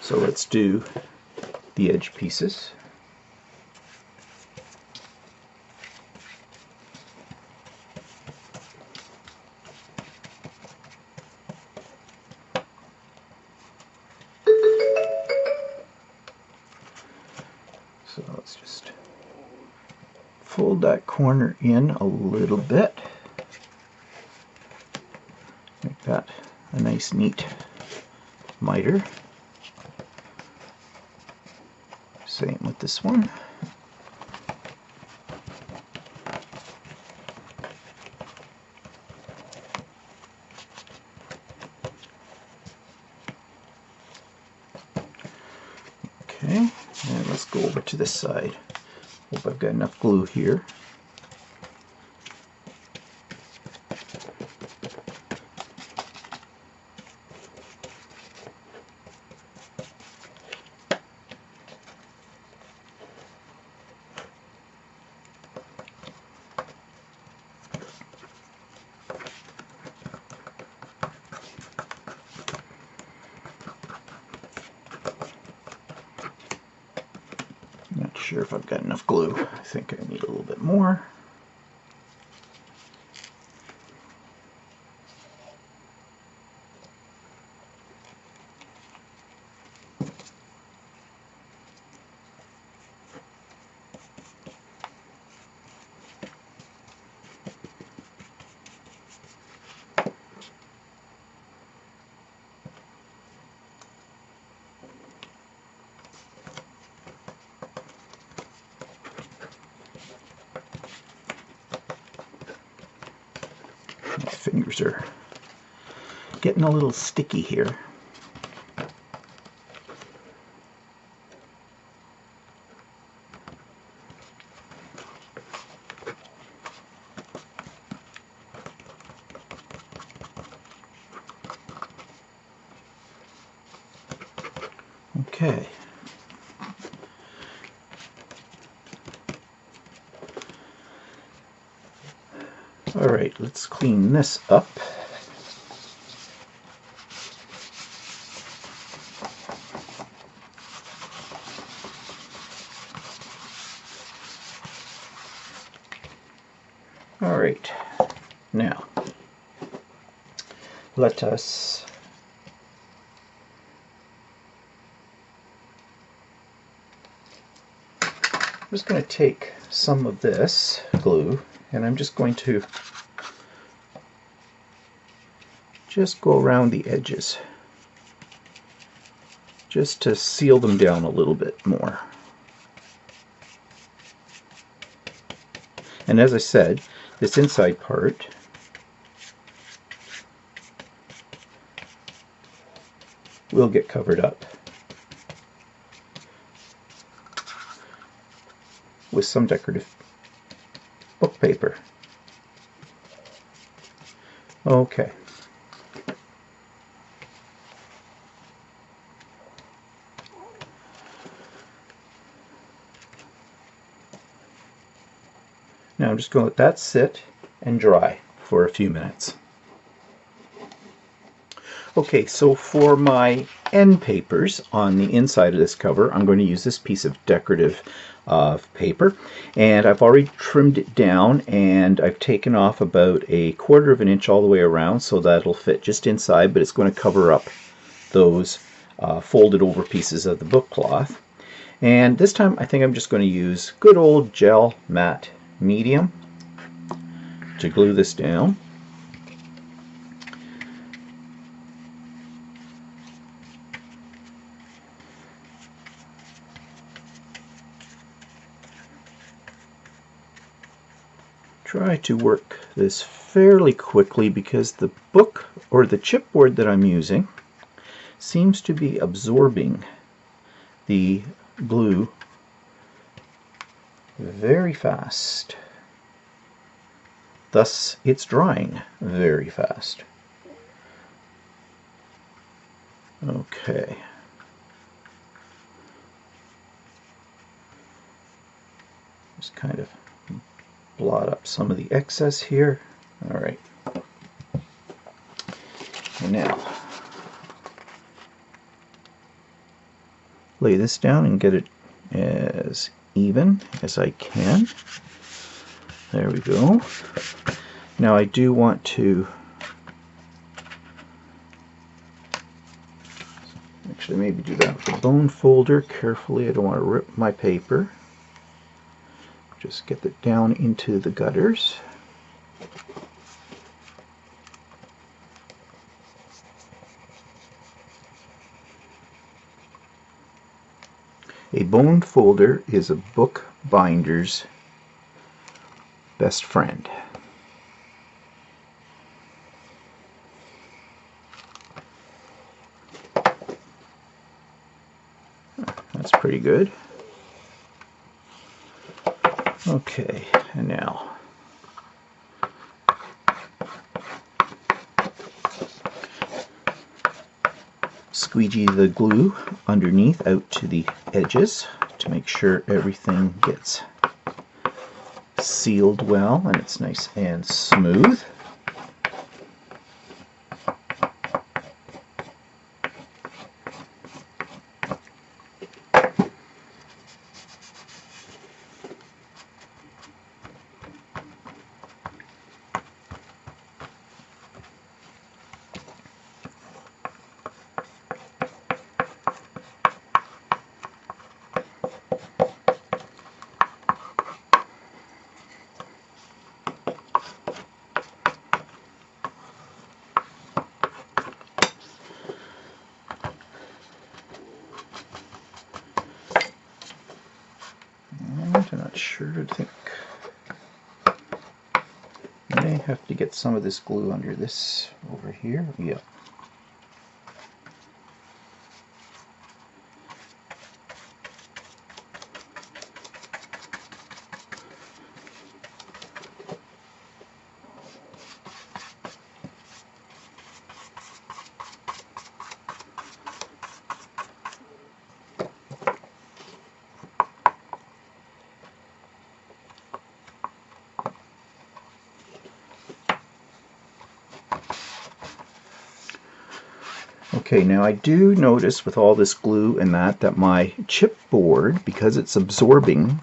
So let's do the edge pieces. So let's just fold that corner in a little bit. Make that a nice neat miter. Same with this one. Okay, and let's go over to this side. Hope I've got enough glue here. Not sure if I've got enough glue. I think I need a little bit more. My fingers are getting a little sticky here. Okay. All right, let's clean this up. All right, now let us I'm just going to take some of this glue and I'm just going to go around the edges just to seal them down a little bit more. And as I said, this inside part will get covered up with some decorative book paper. Okay. Now I'm just going to let that sit and dry for a few minutes. Okay, so for my end papers on the inside of this cover, I'm going to use this piece of decorative paper, and I've already trimmed it down, and I've taken off about 1/4 of an inch all the way around, so that it'll fit just inside, but it's going to cover up those folded over pieces of the book cloth. And this time I think I'm just going to use good old gel matte medium to glue this down. Try to work this fairly quickly because the book or the chipboard that I'm using seems to be absorbing the glue very fast. Thus, it's drying very fast. Okay. Just kind of blot up some of the excess here. All right. And now, lay this down and get it as even as I can. There we go. Now I do want to actually maybe do that with the bone folder carefully. I don't want to rip my paper. Just get it down into the gutters. A bone folder is a book binder's best friend. That's pretty good. Okay, and now squeegee the glue underneath out to the edges to make sure everything gets sealed well and it's nice and smooth. I'm not sure. I think I may have to get some of this glue under this over here. Yep. Okay, now I do notice with all this glue and that my chipboard, because it's absorbing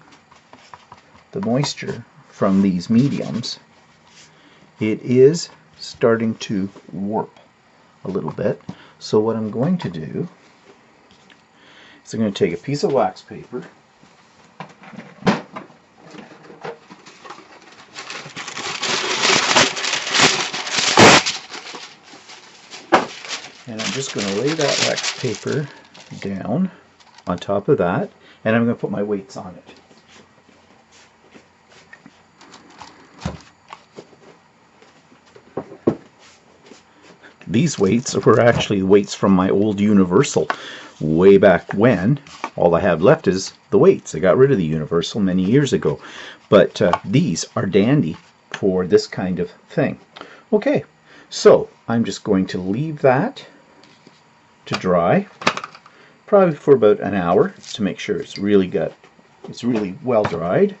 the moisture from these mediums, it is starting to warp a little bit. So what I'm going to do is I'm going to take a piece of wax paper and I'm just going to lay that wax paper down on top of that, and I'm going to put my weights on it. these weights were actually weights from my old Universal way back when. All I have left is the weights. I got rid of the Universal many years ago. But these are dandy for this kind of thing. Okay, so I'm just going to leave that to dry, probably for about an hour, to make sure it's really well dried,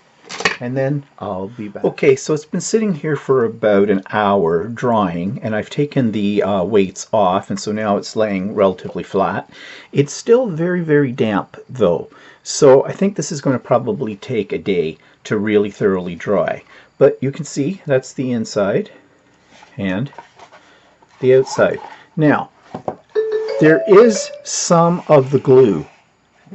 and then I'll be back. Okay, so it's been sitting here for about an hour drying, and I've taken the weights off, and so now it's laying relatively flat. It's still very, very damp though, so I think this is going to probably take a day to really thoroughly dry. But you can see that's the inside and the outside. Now, there is some of the glue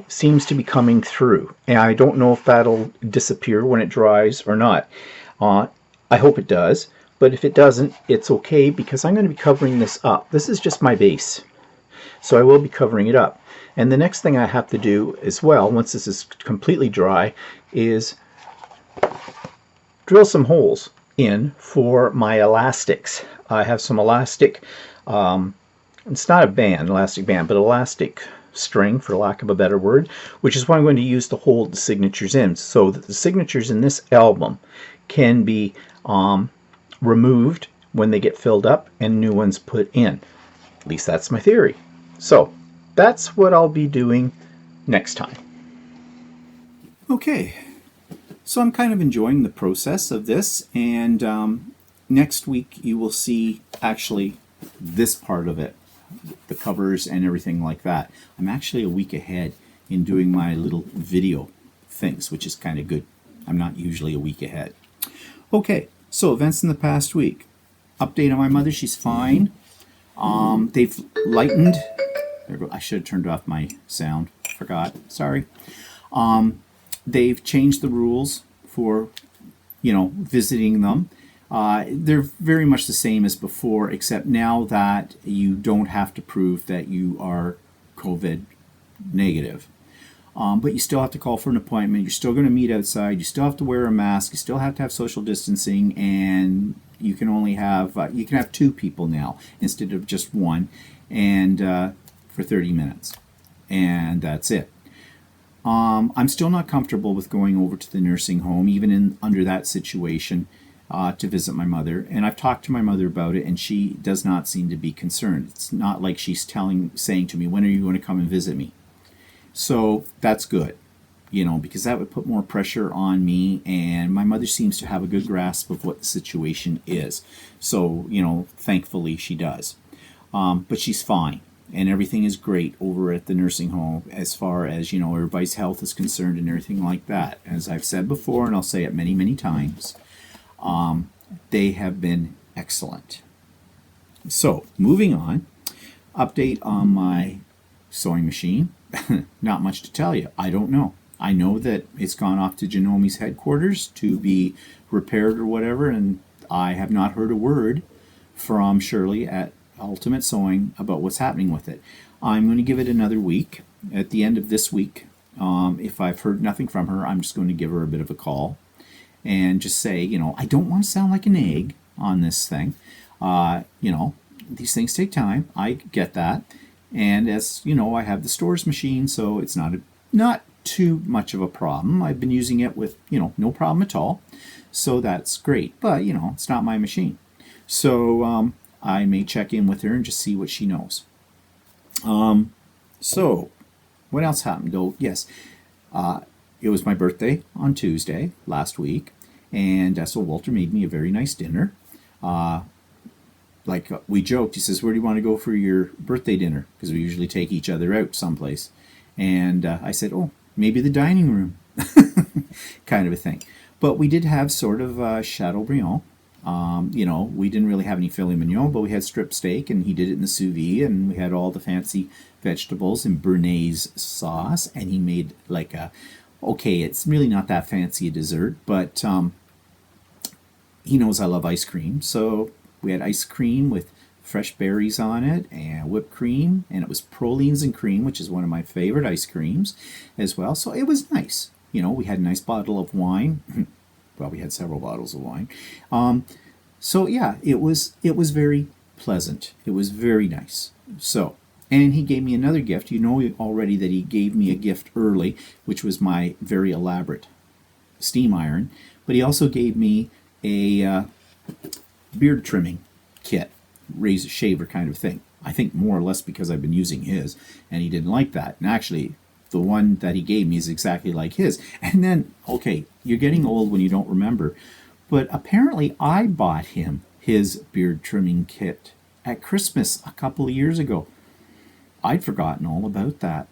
seems to be coming through, and I don't know if that'll disappear when it dries or not. I hope it does, but if it doesn't, it's okay, because I'm going to be covering this up. This is just my base, so I will be covering it up. And the next thing I have to do as well, once this is completely dry, is drill some holes in for my elastics. I have some elastic, it's not a band, elastic band, but elastic string, for lack of a better word, which is what I'm going to use to hold the signatures in, so that the signatures in this album can be removed when they get filled up and new ones put in. At least that's my theory. So that's what I'll be doing next time. Okay, so I'm kind of enjoying the process of this, and next week you will see actually this part of it, the covers and everything like that. I'm actually a week ahead in doing my little video things, which is kind of good. I'm not usually a week ahead. Okay, so events in the past week. Update on my mother, she's fine. They've lightened. I should have turned off my sound. Forgot. Sorry. They've changed the rules for, visiting them. They're very much the same as before, except now that you don't have to prove that you are COVID negative. But you still have to call for an appointment. You're still going to meet outside. You still have to wear a mask. You still have to have social distancing, and you can only have you can have 2 people now instead of just 1, and for 30 minutes, and that's it. I'm still not comfortable with going over to the nursing home, even under that situation, to visit my mother. And I've talked to my mother about it, and she does not seem to be concerned. It's not like she's saying to me, when are you going to come and visit me? So that's good, because that would put more pressure on me, and my mother seems to have a good grasp of what the situation is. So, thankfully she does. But she's fine, and everything is great over at the nursing home as far as, everybody's health is concerned and everything like that. As I've said before, and I'll say it many, many times, they have been excellent. So, moving on, update on my sewing machine. Not much to tell you. I don't know. I know that it's gone off to Genomi's headquarters to be repaired or whatever, and I have not heard a word from Shirley at Ultimate Sewing about what's happening with it. I'm going to give it another week. At the end of this week, if I've heard nothing from her, I'm just going to give her a bit of a call and just say, I don't want to sound like an egg on this thing. These things take time. I get that. And as you know, I have the stores machine, so it's not too much of a problem. I've been using it with, no problem at all. So that's great. But, it's not my machine. So I may check in with her and just see what she knows. So what else happened? Oh, yes. It was my birthday on Tuesday last week, and so Walter made me a very nice dinner. We joked, he says, where do you want to go for your birthday dinner? Because we usually take each other out someplace. And I said, maybe the dining room, kind of a thing. But we did have sort of Chateaubriand. We didn't really have any filet mignon, but we had strip steak, and he did it in the sous vide, and we had all the fancy vegetables and béarnaise sauce, and he made it's really not that fancy a dessert, but he knows I love ice cream, so we had ice cream with fresh berries on it and whipped cream, and it was pralines and cream, which is one of my favorite ice creams as well. So it was nice. We had a nice bottle of wine. Well, we had several bottles of wine. So yeah, it was very pleasant. It was very nice. So, and he gave me another gift. You know already that he gave me a gift early, which was my very elaborate steam iron. But he also gave me a beard trimming kit, razor shaver kind of thing. I think more or less because I've been using his, and he didn't like that. And actually, the one that he gave me is exactly like his. And then, okay, you're getting old when you don't remember, but apparently I bought him his beard trimming kit at Christmas a couple of years ago. I'd forgotten all about that.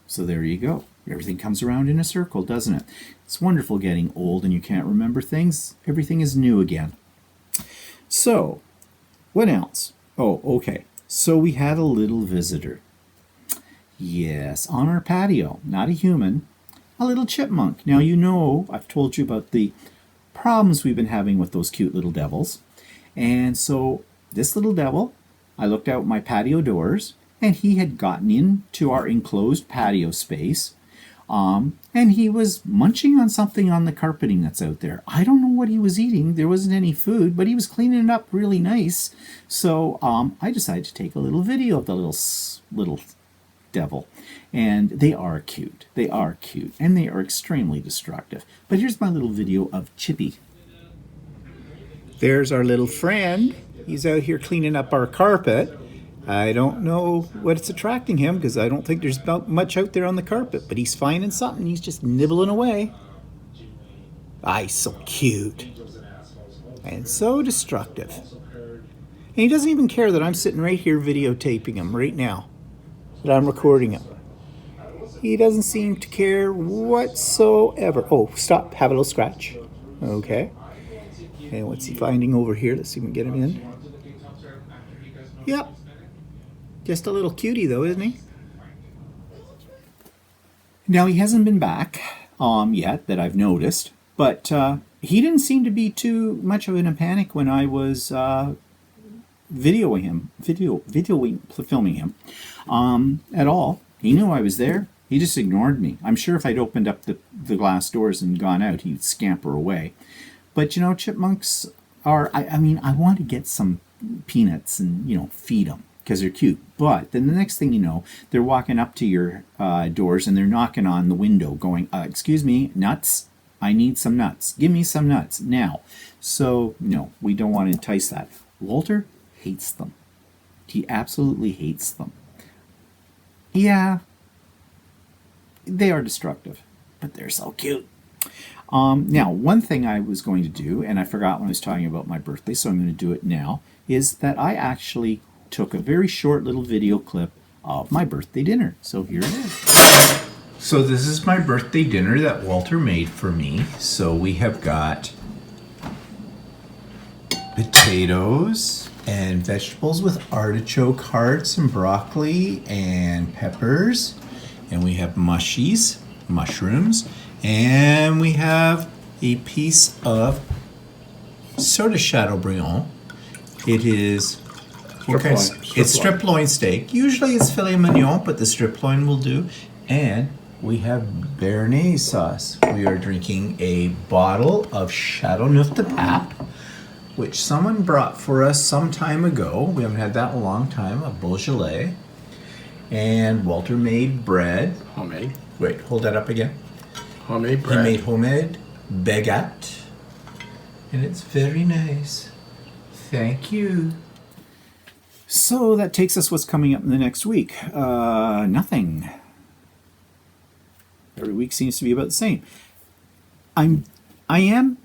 So there you go. Everything comes around in a circle, doesn't it? It's wonderful getting old and you can't remember things. Everything is new again. So, what else? Oh, okay. So we had a little visitor. Yes, on our patio. Not a human, a little chipmunk. Now, you know, I've told you about the problems we've been having with those cute little devils. And so this little devil, I looked out my patio doors, and he had gotten into our enclosed patio space, and he was munching on something on the carpeting that's out there. I don't know what he was eating. There wasn't any food, but he was cleaning it up really nice. So I decided to take a little video of the little devil. And they are cute. They are cute, and they are extremely destructive. But here's my little video of Chippy. There's our little friend. He's out here cleaning up our carpet. I don't know what's attracting him because I don't think there's much out there on the carpet, but he's finding something. He's just nibbling away. Aye, so cute. And so destructive. And he doesn't even care that I'm sitting right here videotaping him right now, that I'm recording him. He doesn't seem to care whatsoever. Oh, stop. Have a little scratch. Okay. And what's he finding over here? Let's see if we can get him in. Yep. Just a little cutie, though, isn't he? Now, he hasn't been back yet that I've noticed, but he didn't seem to be too much of in a panic when I was filming him at all. He knew I was there. He just ignored me. I'm sure if I'd opened up the glass doors and gone out, he'd scamper away. But, you know, chipmunks are, I mean, I want to get some peanuts and, you know, feed them because they're cute. But then the next thing you know, they're walking up to your doors and they're knocking on the window going, excuse me, nuts? I need some nuts. Give me some nuts now. So, no, we don't want to entice that. Walter hates them. He absolutely hates them. Yeah, they are destructive, but they're so cute. Now, one thing I was going to do, and I forgot when I was talking about my birthday, so I'm going to do it now, is that I actually took a very short little video clip of my birthday dinner. So here it is. So this is my birthday dinner that Walter made for me. So we have got potatoes and vegetables with artichoke hearts and broccoli and peppers. And we have mushrooms. And we have a piece of sort of Chateaubriand. It is it's strip loin steak. Usually it's filet mignon, but the strip loin will do. And we have béarnaise sauce. We are drinking a bottle of Chateauneuf de Pape, which someone brought for us some time ago. We haven't had that in a long time, a Beaujolais. And Walter made bread. Homemade. Wait, hold that up again. Homemade bread. He made homemade baguette. And it's very nice. Thank you. So that takes us what's coming up in the next week. Nothing. Every week seems to be about the same. I am,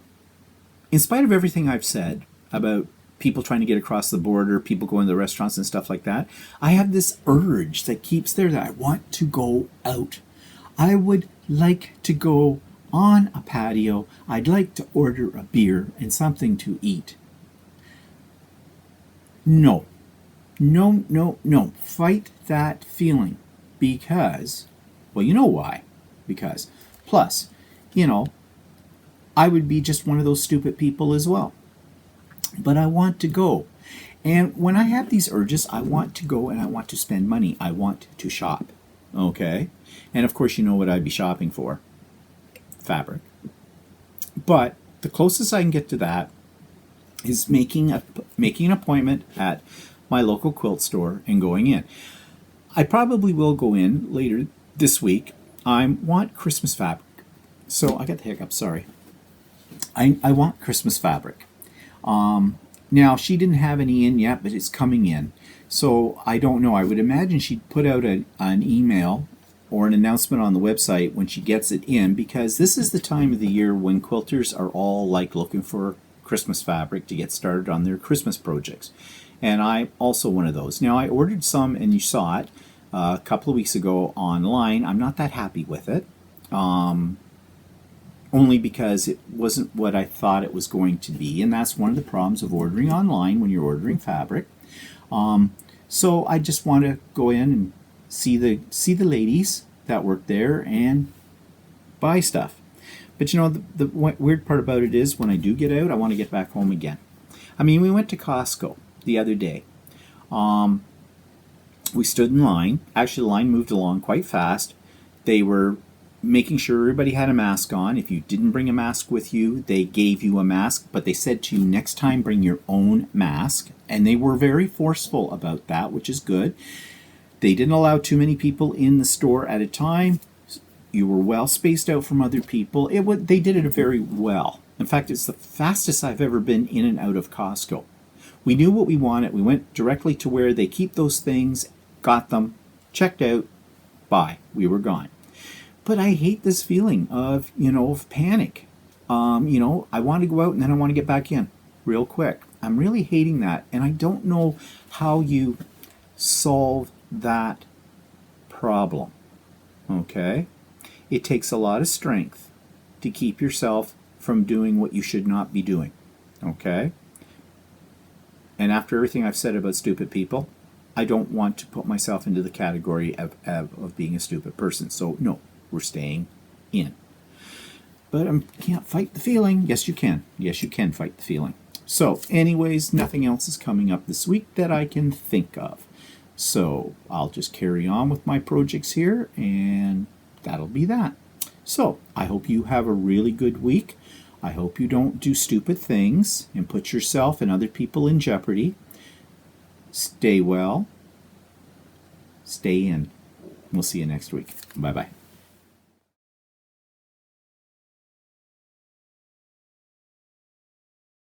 in spite of everything I've said about people trying to get across the border, people going to the restaurants and stuff like that, I have this urge that keeps there that I want to go out. I would like to go on a patio. I'd like to order a beer and something to eat. No. Fight that feeling. Because, well, you know why. Because, plus, you know, I would be just one of those stupid people as well. But I want to go. And when I have these urges, I want to go and I want to spend money. I want to shop. Okay? And of course, you know what I'd be shopping for. Fabric. But the closest I can get to that is making an appointment at my local quilt store and going in. I probably will go in later this week. I want Christmas fabric. So I got the hiccup, sorry. I want Christmas fabric. Now, she didn't have any in yet, but it's coming in. So I don't know. I would imagine she'd put out an email or an announcement on the website when she gets it in, because this is the time of the year when quilters are all like looking for Christmas fabric to get started on their Christmas projects. And I'm also one of those. Now, I ordered some, and you saw it a couple of weeks ago online. I'm not that happy with it. Only because it wasn't what I thought it was going to be, and that's one of the problems of ordering online when you're ordering fabric. So I just want to go in and see the ladies that work there and buy stuff. But you know, the weird part about it is when I do get out, I want to get back home again. I mean, we went to Costco the other day. We stood in line. Actually, the line moved along quite fast. They were making sure everybody had a mask on. If you didn't bring a mask with you, they gave you a mask, but they said to you, next time bring your own mask. And they were very forceful about that, which is good. They didn't allow too many people in the store at a time. You were well spaced out from other people. They did it very well. In fact, it's the fastest I've ever been in and out of Costco. We knew what we wanted. We went directly to where they keep those things, got them, checked out, bye. We were gone. But I hate this feeling of, of panic. I want to go out and then I want to get back in real quick. I'm really hating that. And I don't know how you solve that problem. Okay? It takes a lot of strength to keep yourself from doing what you should not be doing. Okay? And after everything I've said about stupid people, I don't want to put myself into the category of being a stupid person. So, no. We're staying in. But I can't fight the feeling. Yes, you can. Yes, you can fight the feeling. So, anyways, nothing else is coming up this week that I can think of. So, I'll just carry on with my projects here, and that'll be that. So, I hope you have a really good week. I hope you don't do stupid things and put yourself and other people in jeopardy. Stay well. Stay in. We'll see you next week. Bye-bye.